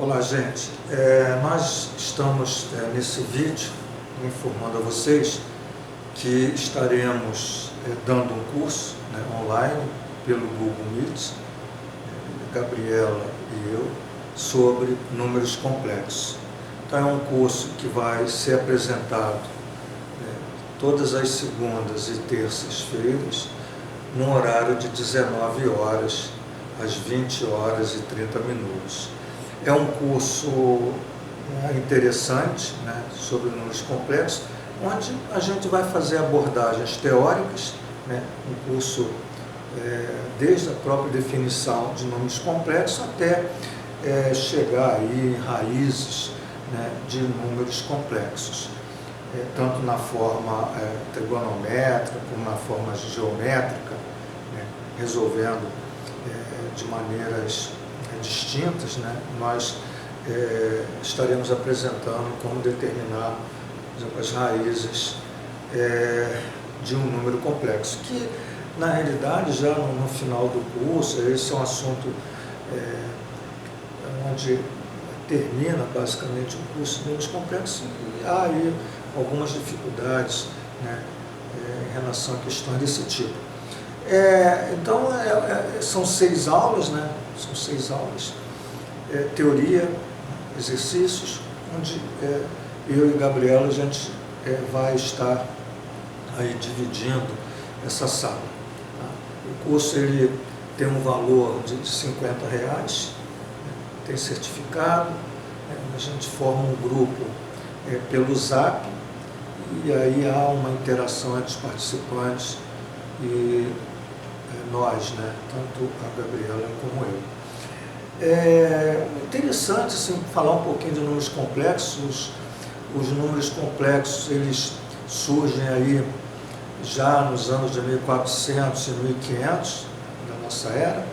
Olá, gente. Nós estamos nesse vídeo informando a vocês que estaremos dando um curso online pelo Google Meet, Gabriela e eu, sobre números complexos. Então é um curso que vai ser apresentado todas as segundas e terças-feiras, no horário de 19 horas às 20 horas e 30 minutos. É um curso interessante, sobre números complexos, onde a gente vai fazer abordagens teóricas, um curso desde a própria definição de números complexos até chegar aí em raízes de números complexos, tanto na forma trigonométrica como na forma geométrica, resolvendo de maneiras distintas, nós estaremos apresentando como determinar, por exemplo, as raízes de um número complexo, que na realidade já no final do curso, esse é um assunto onde termina basicamente o curso de números complexos, e há aí algumas dificuldades em relação a questões desse tipo. Então, são 6 aulas, são 6 aulas, teoria, exercícios, onde eu e Gabriela a gente vai estar aí dividindo essa sala. Tá? O curso ele tem um valor de R$50, tem certificado, a gente forma um grupo pelo Zap, e aí há uma interação entre os participantes e nós, tanto a Gabriela como eu. É interessante assim, falar um pouquinho de números complexos. Os números complexos eles surgem aí já nos anos de 1400 e 1500 da nossa era,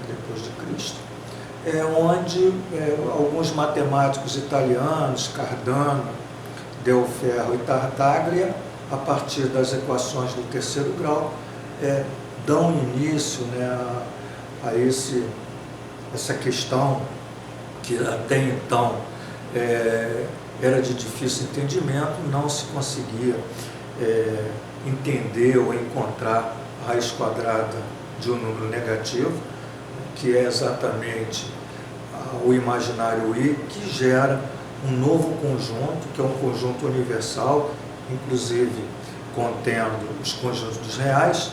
depois de Cristo, onde alguns matemáticos italianos, Cardano, Del Ferro e Tartaglia, a partir das equações do terceiro grau, dão início a essa questão que até então era de difícil entendimento, não se conseguia entender ou encontrar a raiz quadrada de um número negativo, que é exatamente o imaginário I, que gera um novo conjunto, que é um conjunto universal, inclusive contendo os conjuntos reais.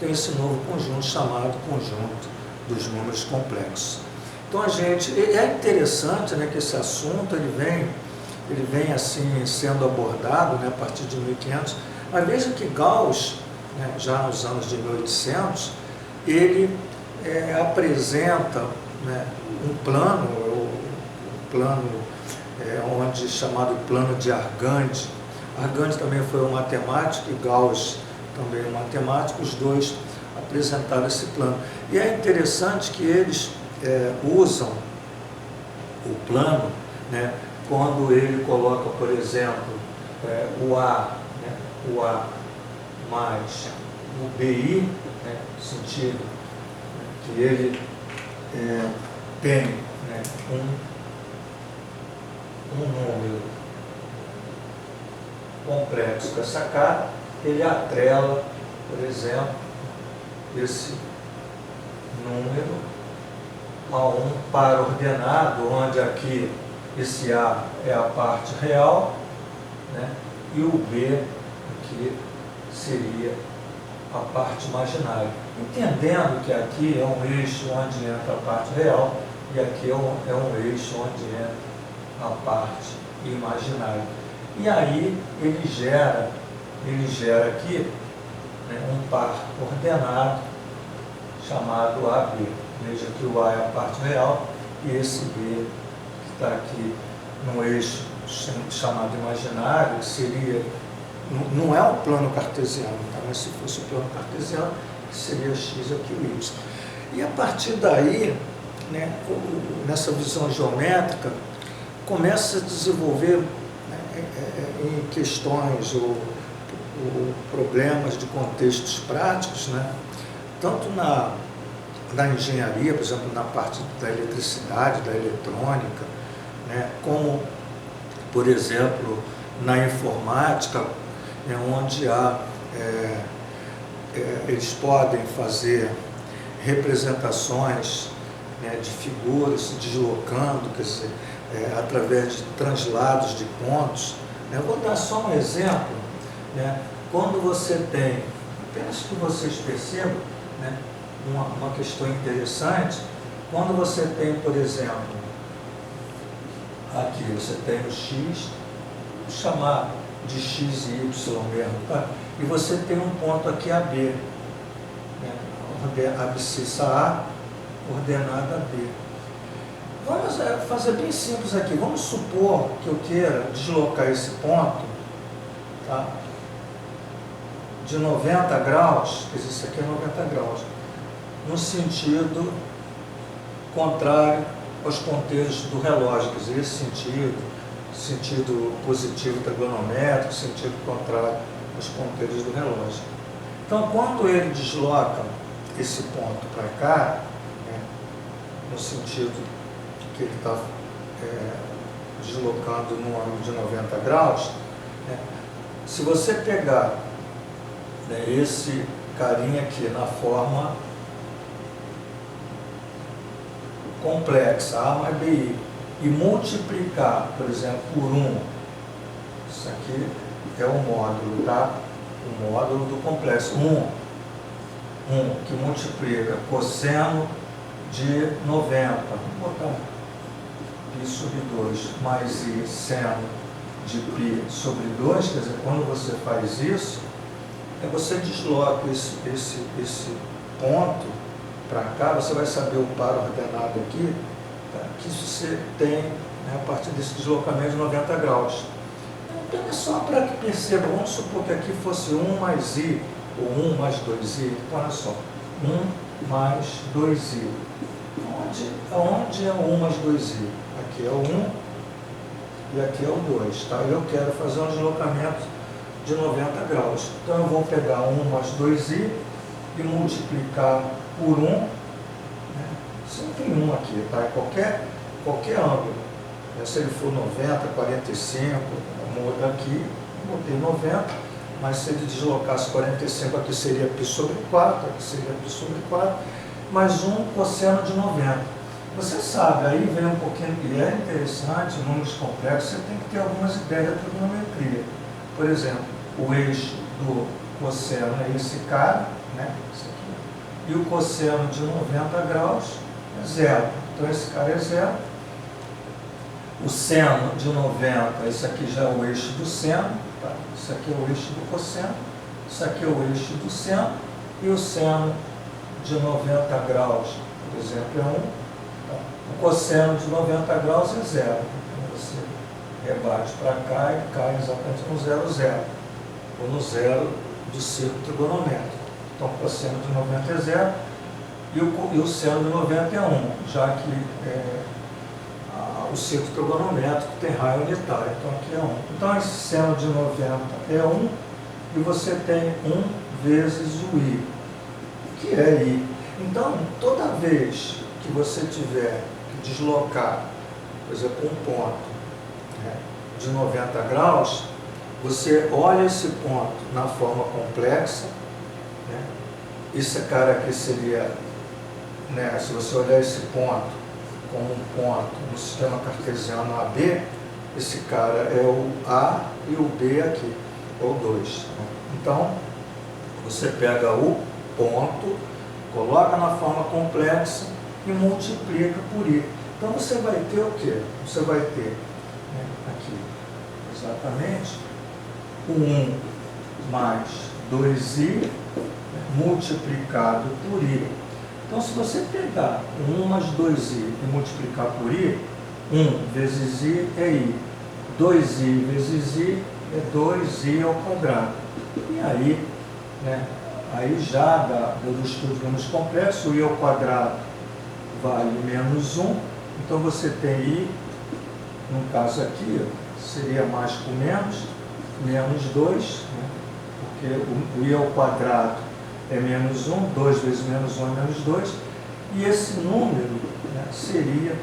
Tem esse novo conjunto chamado conjunto dos números complexos. Então é interessante que esse assunto ele vem assim sendo abordado a partir de 1500, mas veja que Gauss, já nos anos de 1800, ele apresenta um plano, onde chamado plano de Argand. Argand também foi um matemático e Gauss também um matemático, os dois apresentaram esse plano. E é interessante que eles usam o plano, quando ele coloca, por exemplo, o A mais o BI, no sentido que ele tem um número complexo com essa cara, ele atrela, por exemplo, esse número a um par ordenado, onde aqui esse A é a parte real, e o B aqui seria a parte imaginária. Entendendo que aqui é um eixo onde entra a parte real e aqui é um eixo onde entra a parte imaginária. E aí ele gera aqui um par ordenado chamado AB. Veja que o A é a parte real e esse B que está aqui no eixo chamado imaginário, que seria, não é o plano cartesiano, mas se fosse o plano cartesiano, seria X aqui o Y. E a partir daí, nessa visão geométrica, começa a desenvolver em questões ou problemas de contextos práticos, tanto na engenharia, por exemplo, na parte da eletricidade, da eletrônica, né? Como, por exemplo, na informática, onde eles podem fazer representações, né, de figuras se deslocando, quer dizer, através de translados de pontos. Eu vou dar só um exemplo, né? Quando você tem, apenas que vocês percebam, né, uma questão interessante, quando você tem, por exemplo, aqui você tem o X, vou chamar de X e Y mesmo, tá? E você tem um ponto aqui AB, né? Abscissa A, ordenada B. Vamos fazer bem simples aqui. Vamos supor que eu queira deslocar esse ponto, tá, de 90 graus, quer dizer, isso aqui é 90 graus, no sentido contrário aos ponteiros do relógio, quer dizer, esse sentido positivo trigonométrico, sentido contrário aos ponteiros do relógio. Então, quando ele desloca esse ponto para cá, né, no sentido que ele está deslocando no ângulo de 90 graus, né, se você pegar, né, esse carinha aqui na forma complexa, A mais BI, e multiplicar, por exemplo, por 1, isso aqui é o módulo, tá? O módulo do complexo, 1 que multiplica cosseno de 90, vamos botar π sobre 2, mais I seno de π sobre 2, quer dizer, quando você faz isso, você desloca esse ponto para cá, você vai saber o par ordenado aqui, tá, que você tem, né, a partir desse deslocamento de 90 graus. Então é só para que perceba, vamos supor que aqui fosse 1 mais I, ou 1 mais 2I, então olha só, 1 mais 2I. Onde é o 1 mais 2I? Aqui é o 1 e aqui é o 2, tá? Eu quero fazer um deslocamento de 90 graus. Então eu vou pegar 1 mais 2I e multiplicar por 1, né? Sempre 1 aqui, tá? Qualquer ângulo. Se ele for 90, 45, muda aqui, botei 90, mas se ele deslocasse 45, aqui seria π sobre 4, aqui seria π sobre 4, mais 1 cosseno de 90. Você sabe, aí vem um pouquinho, e é interessante, números complexos, você tem que ter algumas ideias da trigonometria. Por exemplo, o eixo do cosseno é esse cara, né? Esse aqui, e o cosseno de 90 graus é 0. Então esse cara é 0. O seno de 90, esse aqui já é o eixo do seno, tá? Isso aqui é o eixo do cosseno, isso aqui é o eixo do seno, e o seno de 90 graus, por exemplo, é 1. Tá? O cosseno de 90 graus é 0. Então você rebate para cá e cai exatamente no 0, 0. Ou no 0 do círculo trigonométrico. Então o cosseno de 90 é 0 e o seno de 90 é 1, já que o círculo trigonométrico tem raio unitário, então aqui é 1. Então esse seno de 90 é 1 e você tem 1 vezes o I, que é I. Então, toda vez que você tiver que deslocar, por exemplo, um ponto, né, de 90 graus, você olha esse ponto na forma complexa, né? Esse cara aqui seria, né, se você olhar esse ponto como um ponto no sistema cartesiano AB, esse cara é o A e o B aqui, ou 2. Né? Então, você pega o ponto, coloca na forma complexa e multiplica por I. Então você vai ter o quê? Você vai ter, né, aqui, exatamente, o 1 mais 2I, né, multiplicado por I. Então, se você pegar 1 mais 2i e multiplicar por i, 1 vezes i é i, 2i vezes i é 2i ao quadrado. E aí, né, aí já do estudo de números complexos, o i ao quadrado vale menos 1, então você tem i, no caso aqui, seria mais com menos 2, né, porque o i ao quadrado é menos 1, 2 vezes menos 1 é menos 2, e esse número, né, seria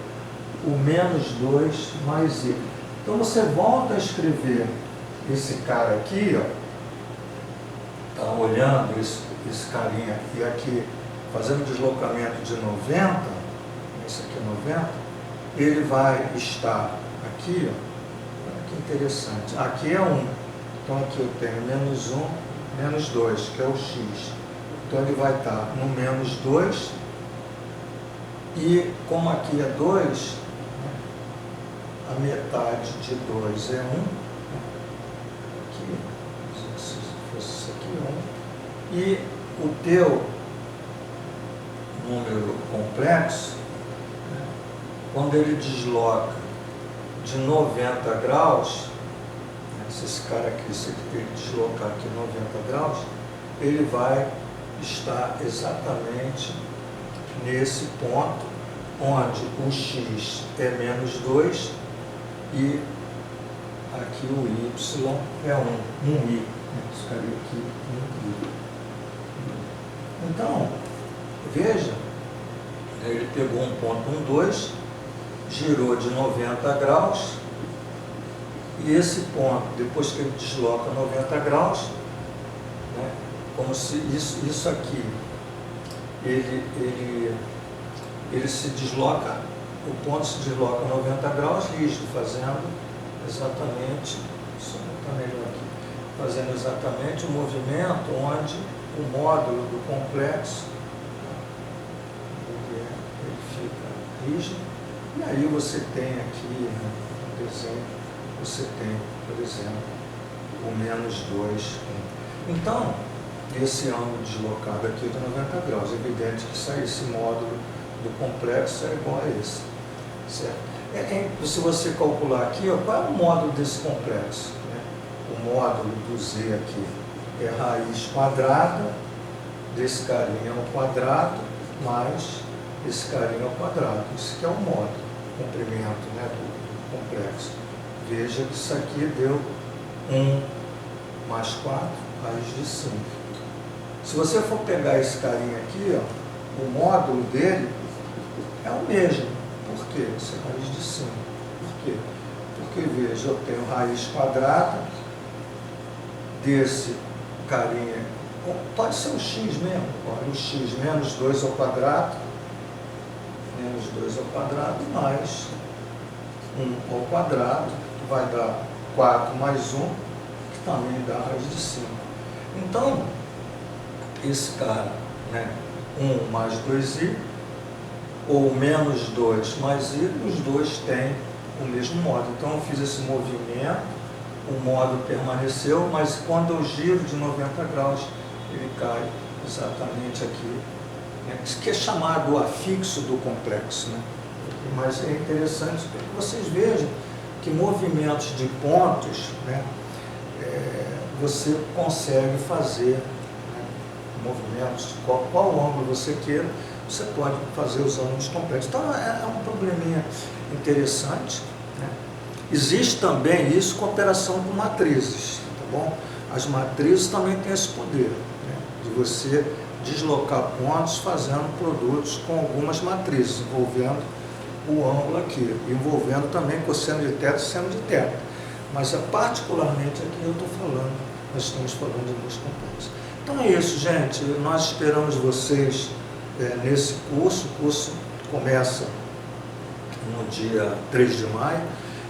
o menos 2 mais I. Então você volta a escrever esse cara aqui, ó, tá olhando esse carinha aqui, aqui, fazendo deslocamento de 90, esse aqui é 90, ele vai estar aqui, ó, olha que interessante, aqui é 1, então aqui eu tenho menos 1, menos 2, que é o x, então ele vai estar no menos 2, e como aqui é 2, né, a metade de 2 é 1, aqui, se fosse isso aqui, 1, e o teu número complexo, né, quando ele desloca de 90 graus, né, se esse cara aqui, se ele deslocar aqui 90 graus, ele vai estar exatamente nesse ponto, onde o x é menos 2 e aqui o y é 1i. Ficaria aqui 1i. Então, veja, ele pegou um ponto 1, 2, girou de 90 graus, e esse ponto, depois que ele desloca 90 graus, né, como se isso aqui, ele se desloca, o ponto se desloca 90 graus rígido, fazendo exatamente, só botar melhor aqui, fazendo exatamente o movimento onde o módulo do complexo, ele fica rígido, e aí você tem aqui, né, no desenho, você tem, por exemplo, o menos 2, 1. Então, esse ângulo deslocado aqui é de 90 graus, é evidente que esse módulo do complexo é igual a esse, certo? Se você calcular aqui, ó, qual é o módulo desse complexo, né? O módulo do Z aqui é raiz quadrada desse carinha ao quadrado mais esse carinha ao quadrado. Isso aqui é o módulo, o comprimento, né, do complexo. Veja que isso aqui deu 1 mais 4, raiz de 5. Se você for pegar esse carinha aqui, ó, o módulo dele é o mesmo. Por quê? Isso é raiz de 5. Por quê? Porque, veja, eu tenho raiz quadrada desse carinha, pode ser o x mesmo, olha, o x menos 2 ao quadrado, mais 1 ao quadrado, que vai dar 4 mais 1, que também dá raiz de 5. Então, esse cara, né, 1 mais 2i, ou menos 2 mais i, os dois têm o mesmo módulo. Então, eu fiz esse movimento, o módulo permaneceu, mas quando eu giro de 90 graus, ele cai exatamente aqui, né, que é chamado afixo do complexo, né? Mas é interessante para que vocês vejam que movimentos de pontos, né, você consegue fazer, né, movimentos, qual ângulo você queira, você pode fazer os ângulos complexos. Então, é um probleminha interessante, né? Existe também isso com operação com matrizes, tá bom? As matrizes também têm esse poder, né, de você deslocar pontos fazendo produtos com algumas matrizes, envolvendo o ângulo aqui, envolvendo também cosseno de θ e seno de θ. Mas particularmente aqui eu estou falando, nós estamos falando de números complexos. Então é isso, gente. Nós esperamos vocês nesse curso. O curso começa no dia 3 de maio.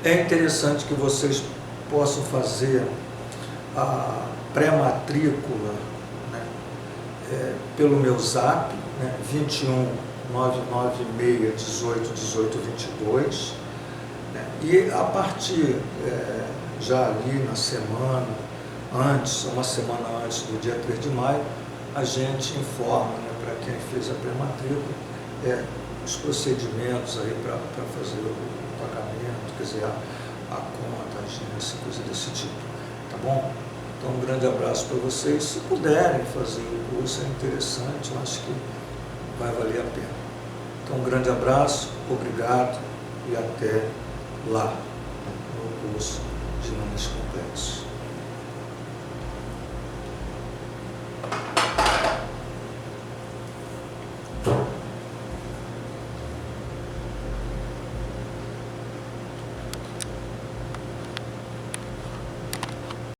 É interessante que vocês possam fazer a pré-matrícula, né, pelo meu zap, né, 21 996 18 18 22, né, e a partir já ali na semana antes, uma semana antes do dia 3 de maio, a gente informa, né, para quem fez a pré-matrícula os procedimentos aí para fazer o pagamento, quer dizer, a conta, a agência, coisa desse tipo, tá bom? Então, um grande abraço para vocês. Se puderem fazer o curso, é interessante, eu acho que vai valer a pena. Então, um grande abraço, obrigado e até lá no curso de números complexos.